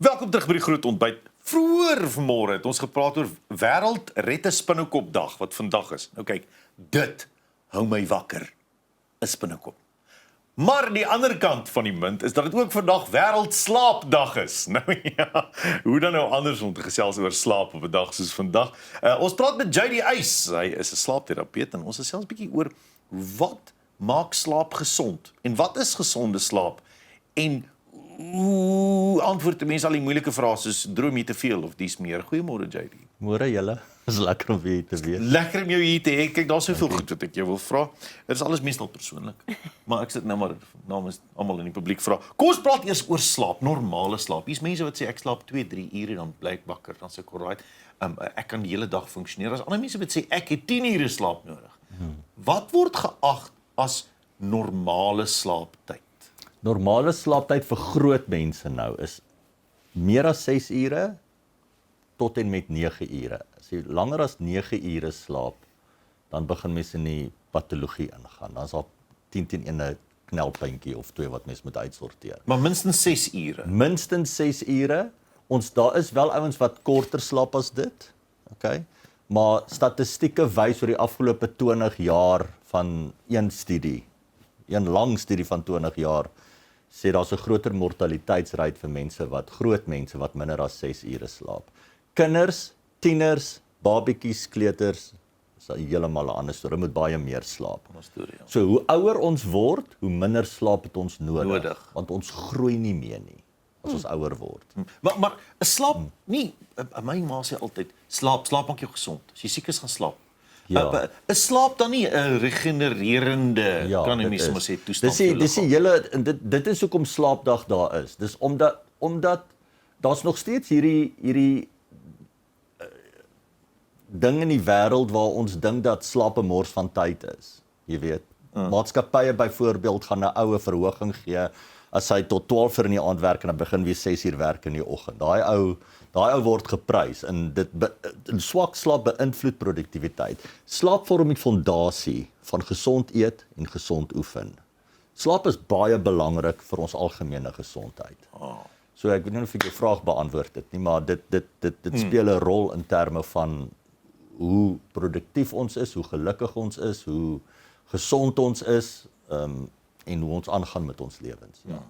Welkom terug by die groot ontbyt. Vroeër vanmôre het ons gepraat oor wêreld red 'n spinnekopdag wat vandag is. Nou kyk, dit hou my wakker. 'n Spinnekop. Maar aan die ander kant van die munt is dat dit ook vandag wêreld slaapdag is. Nou ja, hoe dan nou anders om te gesels oor slaap op 'n dag soos vandag. Ons praat met JD Uys. Hy is 'n slaapterapeut en ons gesels 'n bietjie oor wat maak slaap gesond en wat is gesonde slaap en hoe antwoord die mense al die moeilike vrae soos droom jy te veel of dis meer. Goeiemôre JD. Môre julle, is lekker om weer te wees. Lekker om jou hier te hê. Kyk, daar's soveel goed wat ek jou wil vra. Dit is alles meestal persoonlik. Maar ek sit nou maar namens almal in die publiek vra. Kom ons praat eers oor slaap, normale slaap. Hier's mense wat sê ek slaap 2-3 ure dan bly ek wakker, dan se ek alright. Ek kan die hele dag funksioneer. Daar's ander mense wat sê ek het 10 ure slaap nodig. Wat word geag as normale slaaptyd? Normale slaaptyd vir groot mense nou is meer as 6 ure tot en met 9 ure. As jy langer as 9 ure slaap, dan begin mense in die patologie ingaan. Dan is daar 10 teen 1 'n knelpuntjie of 2 wat mens moet uitsorteer. Maar minstens 6 ure. Minstens 6 ure. Daar is wel ouens wat korter slaap as dit. Okay? Maar statistieke wys oor die afgelope 20 jaar van een lang studie van 20 jaar, sê daar's 'n groter mortaliteitsrate vir groot mense wat minder as 6 ure slaap. Kinders, tieners, babietjies, kleuters, is heeltemal 'n ander storie, moet baie meer slaap. So hoe ouer ons word, hoe minder slaap het ons nodig. Want ons groei nie meer nie as ons ouer word. Maar 'n slaap nie, my ma sê altyd, slaap maak jou gesond. As jy siek is, gaan slaap. Ja. Is slaap dan nie 'n regenererende, kan jy mens maar sê, toestand vir jou liggaam? Dit is hoekom slaapdag daar is. Dis omdat daar's nog steeds hierdie ding in die wêreld waar ons dink dat slaap 'n mors van tyd is. Jy weet, maatskappye byvoorbeeld gaan 'n oue verhoging gee as hy tot 12 uur in die aand werk en dan begin weer 6 uur werk in die oggend. Daai ou word geprys en swak slaap beïnvloed produktiwiteit. Slaap vorm die fondasie van gesond eet en gesond oefen. Slaap is baie belangrik vir ons algemene gesondheid. So ek weet nie of ek jou vraag beantwoord het nie, maar dit speel 'n rol in terme van hoe produktief ons is, hoe gelukkig ons is, hoe gesond ons is, en hoe ons aangaan met ons lewens. Ja.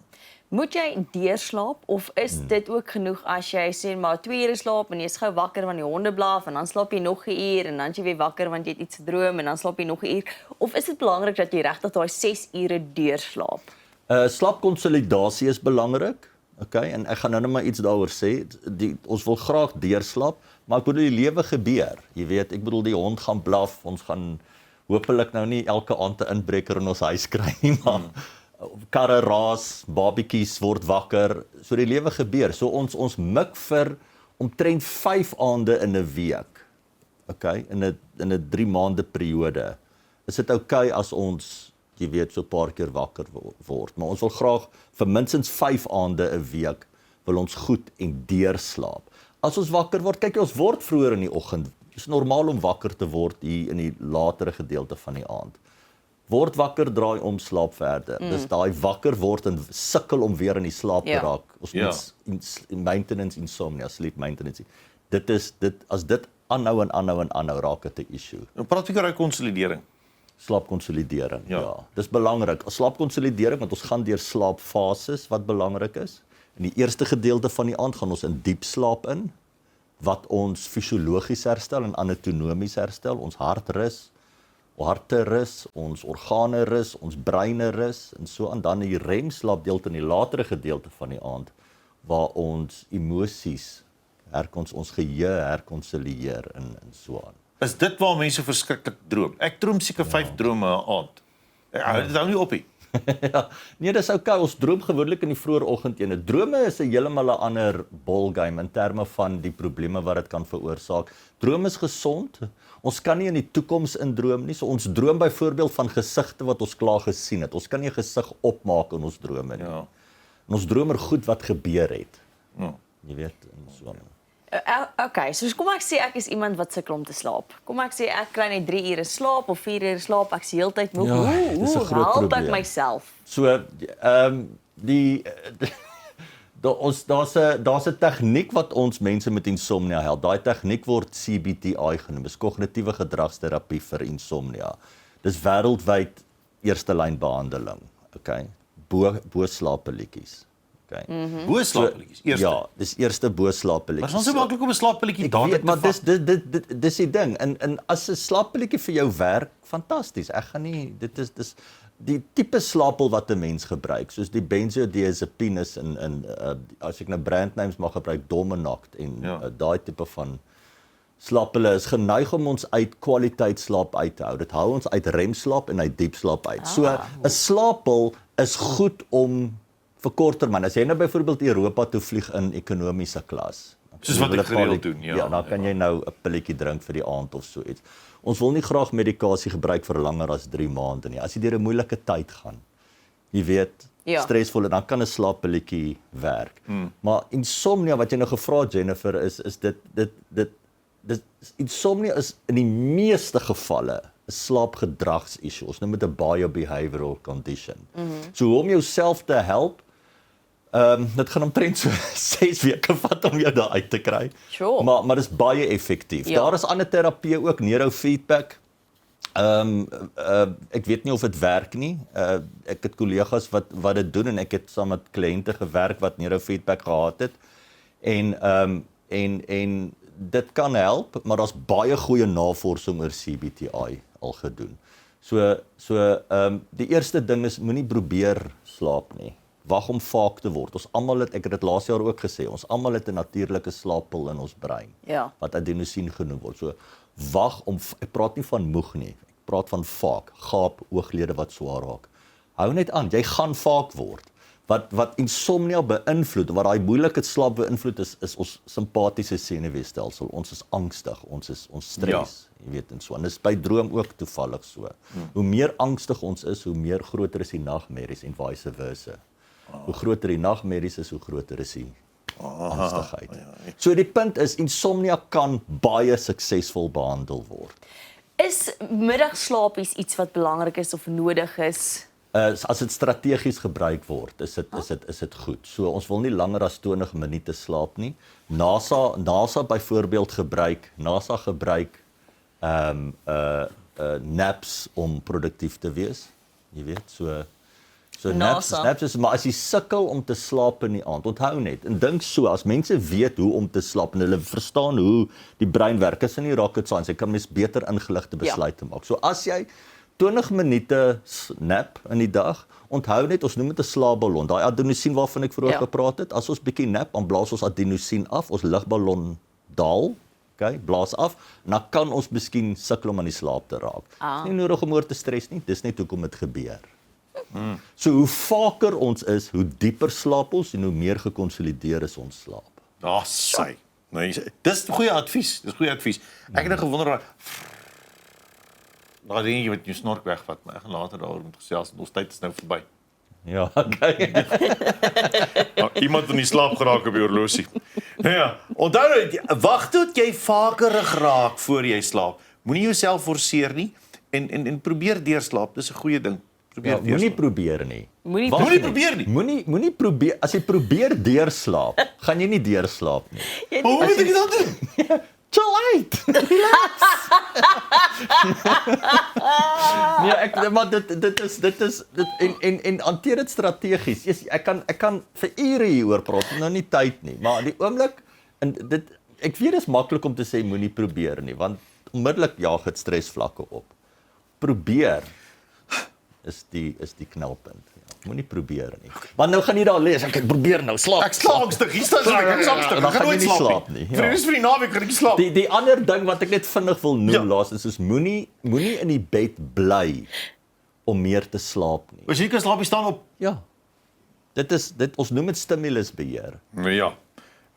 Moet jy deurslaap of is dit ook genoeg as jy sê maar 2 ure slaap en jy's gou wakker want die honde blaf en dan slaap jy nog 'n uur en dan is jy weer wakker want jy het iets gedroom en dan slaap jy nog 'n uur? Of is dit belangrik dat jy regtig daai 6 ure deurslaap? Slaapkonsolidasie is belangrik. Okay, en ek gaan nou net maar iets daaroor sê. Ons wil graag deurslaap, maar ek bedoel die lewe gebeur. Jy weet, ek bedoel die hond gaan blaf, ons gaan hopelik nou nie elke aand 'n inbreker in ons huis kry nie, maar karre raas, babietjies word wakker, so die lewe gebeur. So ons mik vir omtrent 5 aande in 'n week. Okay, in 'n 3 maande periode. Is dit okay as ons, jy weet, so 'n paar keer wakker word, maar ons wil graag vir minstens 5 aande 'n week wil ons goed en deurslaap. As ons wakker word, kyk jy, ons word vroeër in die oggend. Dit is normaal om wakker te word hier in die latere gedeelte van die aand. Word wakker, draai om, slaap verder. Dis daai wakker word en sukkel om weer in die slaap te raak. Ons noem maintenance insomnia, sleep maintenance. As dit aanhou en aanhou, raak dit 'n issue. Nou praat ek oor konsolidering. Slaapkonsolidering, ja. Dis belangrik. Slaapkonsolidering, want ons gaan deur slaapfases wat belangrik is. In die eerste gedeelte van die aand gaan ons in diep slaap in, wat ons fisiologies herstel en anatomies herstel, ons harte rus, ons organe rus, ons breine rus, en so aan. Dan die remslaapdeelte in die latere gedeelte van die aand, waar ons emosies, ons geheue herkonsilieer en so aan. Is dit waar mense verskriklik droom? Ek droom seker 5 drome 'n aand. Dit hou nie op nie. Ja, nee, dis okay. Ons droom gewoonlik in die vroeë oggendene. Drome is 'n heeltemal 'n ander ballgame in terme van die probleme wat dit kan veroorsaak. Droom is gesond. Ons kan nie in die toekoms indroom nie. So ons droom byvoorbeeld van gesigte wat ons klaar gesien het. Ons kan nie 'n gesig opmaak in ons drome nie. En ons droom oor goed wat gebeur het. Jy weet, en so. Okay, so kom ek sê ek is iemand wat sukkel om te slaap. Kom ek sê ek kry net 3 ure slaap of 4 ure slaap, ek is heeltyd moeg. Hoe help ek myself? So, Daar's 'n tegniek wat ons mense met insomnia help. Daai tegniek word CBTI genoem. Dis kognitiewe gedragsterapie vir insomnia. Dis wêreldwyd eerste lyn behandeling. Okay. Bo slaappilletjies. Okay. Bo slaappilletjies, eerste. Ja, dis eerste bo slaappilletjies. Maar ons is so maklik om 'n slaappilletjie Ek dadelik weet, te maar vat. dis die ding. En as 'n slaappilletjie vir jou werk, fantasties. Ek gaan nie dis die tipe slaappil wat 'n mens gebruik, soos die benzodiazepines en as ek nou brandnames mag gebruik, Domenact en daai tipe van slaappille is geneig om ons uit kwaliteitsslaap uit te hou. Dit hou ons uit remslaap en uit diepslaap uit. So 'n slaappil is goed om vir kort termyn. As jy nou byvoorbeeld Europa toe vlieg in ekonomiese klas. Soos wat ek gereeld doen, ja, dan kan jy nou 'n pilletjie drink vir die aand of so iets. Ons wil nie graag medikasie gebruik vir langer as 3 maande nie. As jy deur 'n moeilike tyd gaan, jy weet, stresvol, dan kan 'n slaappilletjie werk. Maar insomnia wat jy nou gevra het, Jennifer, is dit insomnia is in die meeste gevalle 'n slaapgedragsissue. Ons noem dit 'n biobehavioral condition. So hoe om jouself te help, dit gaan omtrent so 6 weke vat om jou daar uit te kry. Sure. Maar dis baie effektief. Ja. Daar is ander terapieë ook, neurofeedback. Ek weet nie of dit werk nie. Ek het kollegas wat dit doen en ek het saam met kliënte gewerk wat neurofeedback gehad het. En dit kan help, maar daar's baie goeie navorsing oor CBTI al gedoen. Die eerste ding is moenie probeer slaap nie. Wag om vaak te word. Ons almal ek het dit laas jaar ook gesê, ons almal het 'n natuurlike slaappil in ons brein. Ja. Wat adenosien genoem word. So wag om, ek praat nie van moeg nie. Ek praat van vaak, gaap, ooglede wat swaar raak. Hou net aan, jy gaan vaak word. Wat insomnia beïnvloed, wat daai moeilike slaap beïnvloed is ons simpatiese senuweestelsel. Ons is angstig, ons stres, jy weet en so. En dis by droom ook toevallig so. Hoe meer angstig ons is, hoe meer groter is die nagmerries en vice versa. Hoe groter die nagmerries is, hoe groter is die angstigheid. So die punt is, insomnia kan baie suksesvol behandel word. Is middagslaapies iets wat belangrik is of nodig is? As dit strategies gebruik word, is dit goed. So ons wil nie langer as 20 minute slaap nie. NASA byvoorbeeld gebruik naps om produktief te wees. Jy weet, so naps is, maar as jy sukkel om te slaap in die aand, onthou net, en dink so, as mense weet hoe om te slaap, en hulle verstaan hoe die brein werk, is in die rocket science, jy kan mens beter ingeligte besluite maak. So as jy 20 minute nap in die dag, onthou net, ons noem dit 'n slaapballon, daai adenosien waarvan ek vroeër gepraat het, as ons bietjie nap, dan blaas ons adenosien af, ons lugballon daal, okay, blaas af, en dan kan ons miskien sukkel om aan die slaap te raak. Dis nie nodig om oor te stres nie, dis net hoekom dit gebeur. So hoe vaker ons is, hoe dieper slaap ons en hoe meer gekonsolideer is ons slaap. Sy. Nee, dis goeie advies. Ek het nou gewonder daai dingetjie wat jou snork wegvat, maar ek gaan later daaroor moet gesels, ons tyd is nou verby. Ja, okay. Iemand in die slaap geraak op die horlosie. Nou ja, onthou net, wag tot jy vakerig raak voor jy slaap. Moenie jouself forceer nie en probeer deurslaap, dis 'n goeie ding. Moenie probeer nie. Moenie probeer nie. Moenie probeer, as jy probeer deurslaap, gaan jy nie deurslaap nie. Hoe moet ek dit doen? Chill uit. Relax. Nee, maar dit is en hanteer dit strategies. Ek kan vir ure hieroor praat, nou nie tyd nie, maar die oomblik en dit ek weet dit is maklik om te sê moenie probeer nie, want onmiddellik jaag dit stresvlakke op. Probeer is die knelpunt. Ja, moenie probeer nie. Want nou gaan jy daar lees, ek probeer nou slaap. Ek slaap angstig, hier staan ek angstig. Dan gaan jy nie slaap nie. Vir die naweek gaan ek slaap. Die ander ding wat ek net vinnig wil noem laas is moenie in die bed bly om meer te slaap nie. As jy kan slaap, jy staan op. Ja. Dit ons noem dit stimulusbeheer. Ja.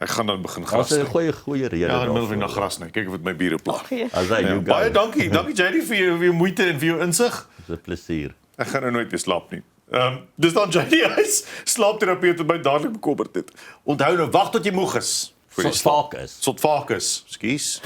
Ek gaan dan begin gras. Dit is 'n goeie rede. Ja, in die middel van die gras nie. Kyk of dit my bure pla. Baie dankie. Dankie JD vir jou moeite en vir jou insig. Dis 'n plesier. Ek gaan nou nooit weer slaap nie. Dis dan JD Huys, slaapterapeut wat my dadelik bekommerd het. Onthou nou, wag tot jy moeg is. Tot vaak is. Tot vaak is. Skus.